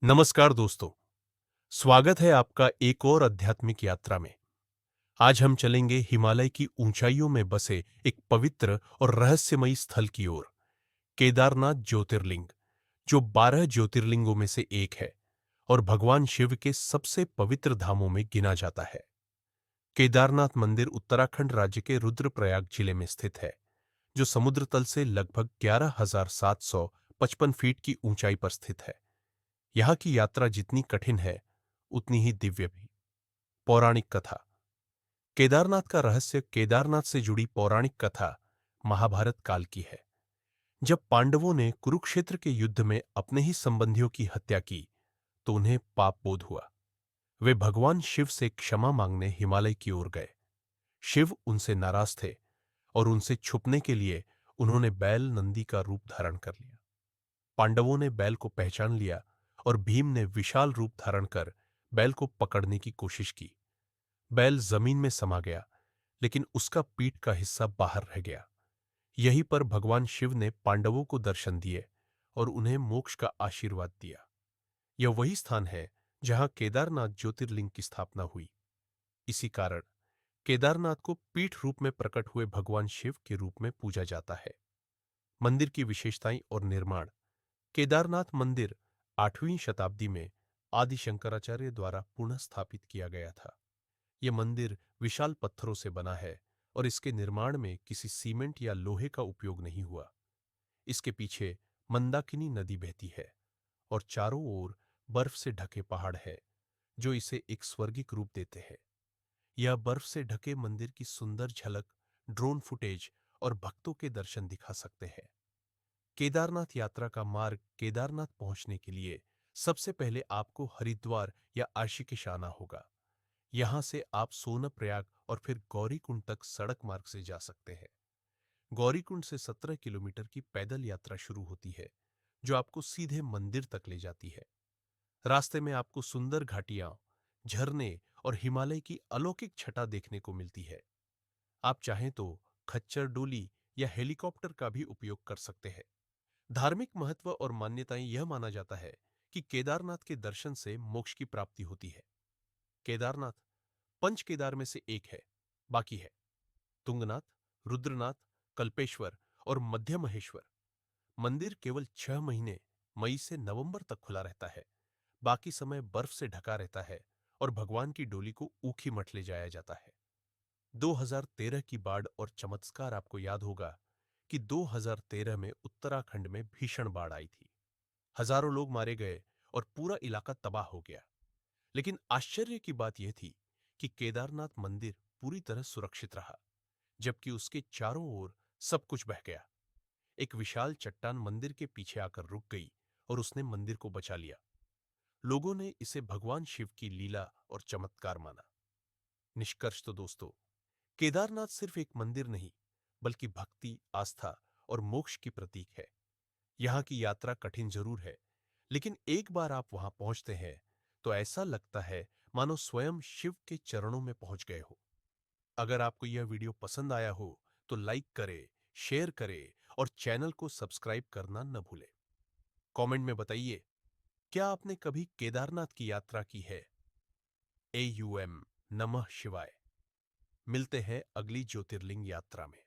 नमस्कार दोस्तों, स्वागत है आपका एक और आध्यात्मिक यात्रा में। आज हम चलेंगे हिमालय की ऊंचाइयों में बसे एक पवित्र और रहस्यमयी स्थल की ओर, केदारनाथ ज्योतिर्लिंग, जो 12 ज्योतिर्लिंगों में से एक है और भगवान शिव के सबसे पवित्र धामों में गिना जाता है। केदारनाथ मंदिर उत्तराखंड राज्य के रुद्रप्रयाग जिले में स्थित है, जो समुद्र तल से लगभग 11,755 फीट की ऊंचाई पर स्थित है। यहाँ की यात्रा जितनी कठिन है, उतनी ही दिव्य भी। पौराणिक कथा। केदारनाथ का रहस्य। केदारनाथ से जुड़ी पौराणिक कथा महाभारत काल की है। जब पांडवों ने कुरुक्षेत्र के युद्ध में अपने ही संबंधियों की हत्या की, तो उन्हें पाप बोध हुआ। वे भगवान शिव से क्षमा मांगने हिमालय की ओर गए। शिव उनसे नाराज थे और उनसे छुपने के लिए उन्होंने बैल नंदी का रूप धारण कर लिया। पांडवों ने बैल को पहचान लिया और भीम ने विशाल रूप धारण कर बैल को पकड़ने की कोशिश की। बैल जमीन में समा गया, लेकिन उसका पीठ का हिस्सा बाहर रह गया। यहीं पर भगवान शिव ने पांडवों को दर्शन दिए और उन्हें मोक्ष का आशीर्वाद दिया। यह वही स्थान है जहां केदारनाथ ज्योतिर्लिंग की स्थापना हुई। इसी कारण केदारनाथ को पीठ रूप में प्रकट हुए भगवान शिव के रूप में पूजा जाता है। मंदिर की विशेषताएं और निर्माण। केदारनाथ मंदिर 8वीं शताब्दी में आदि शंकराचार्य द्वारा पुनः स्थापित किया गया था। यह मंदिर विशाल पत्थरों से बना है और इसके निर्माण में किसी सीमेंट या लोहे का उपयोग नहीं हुआ। इसके पीछे मंदाकिनी नदी बहती है और चारों ओर बर्फ से ढके पहाड़ है, जो इसे एक स्वर्गिक रूप देते हैं। यह बर्फ से ढके मंदिर की सुंदर झलक ड्रोन फुटेज और भक्तों के दर्शन दिखा सकते हैं। केदारनाथ यात्रा का मार्ग। केदारनाथ पहुंचने के लिए सबसे पहले आपको हरिद्वार या ऋषिकेश आना होगा। यहां से आप सोनप्रयाग और फिर गौरीकुंड तक सड़क मार्ग से जा सकते हैं। गौरीकुंड से 17 किलोमीटर की पैदल यात्रा शुरू होती है, जो आपको सीधे मंदिर तक ले जाती है। रास्ते में आपको सुंदर घाटियां, झरने और हिमालय की अलौकिक छटा देखने को मिलती है। आप चाहें तो खच्चर डोली या हेलीकॉप्टर का भी उपयोग कर सकते हैं। धार्मिक महत्व और मान्यताएं। यह माना जाता है कि केदारनाथ के दर्शन से मोक्ष की प्राप्ति होती है। केदारनाथ पंच केदार में से एक है। बाकी है तुंगनाथ, रुद्रनाथ, कल्पेश्वर और मध्य महेश्वर। मंदिर केवल 6 महीने, मई से नवंबर तक खुला रहता है। बाकी समय बर्फ से ढका रहता है और भगवान की डोली को ऊखी मठ ले जाया जाता है। 2013 की बाढ़ और चमत्कार। आपको याद होगा कि 2013 में उत्तराखंड में भीषण बाढ़ आई थी। हजारों लोग मारे गए और पूरा इलाका तबाह हो गया। लेकिन आश्चर्य की बात यह थी कि केदारनाथ मंदिर पूरी तरह सुरक्षित रहा, जबकि उसके चारों ओर सब कुछ बह गया। एक विशाल चट्टान मंदिर के पीछे आकर रुक गई और उसने मंदिर को बचा लिया। लोगों ने इसे भगवान शिव की लीला और चमत्कार माना। निष्कर्ष तो दोस्तों, केदारनाथ सिर्फ एक मंदिर नहीं, बल्कि भक्ति, आस्था और मोक्ष की प्रतीक है। यहाँ की यात्रा कठिन जरूर है, लेकिन एक बार आप वहां पहुंचते हैं तो ऐसा लगता है मानो स्वयं शिव के चरणों में पहुंच गए हो। अगर आपको यह वीडियो पसंद आया हो तो लाइक करें, शेयर करें और चैनल को सब्सक्राइब करना न भूलें। कमेंट में बताइए, क्या आपने कभी केदारनाथ की यात्रा की है? AUM नमः शिवाय। मिलते हैं अगली ज्योतिर्लिंग यात्रा में।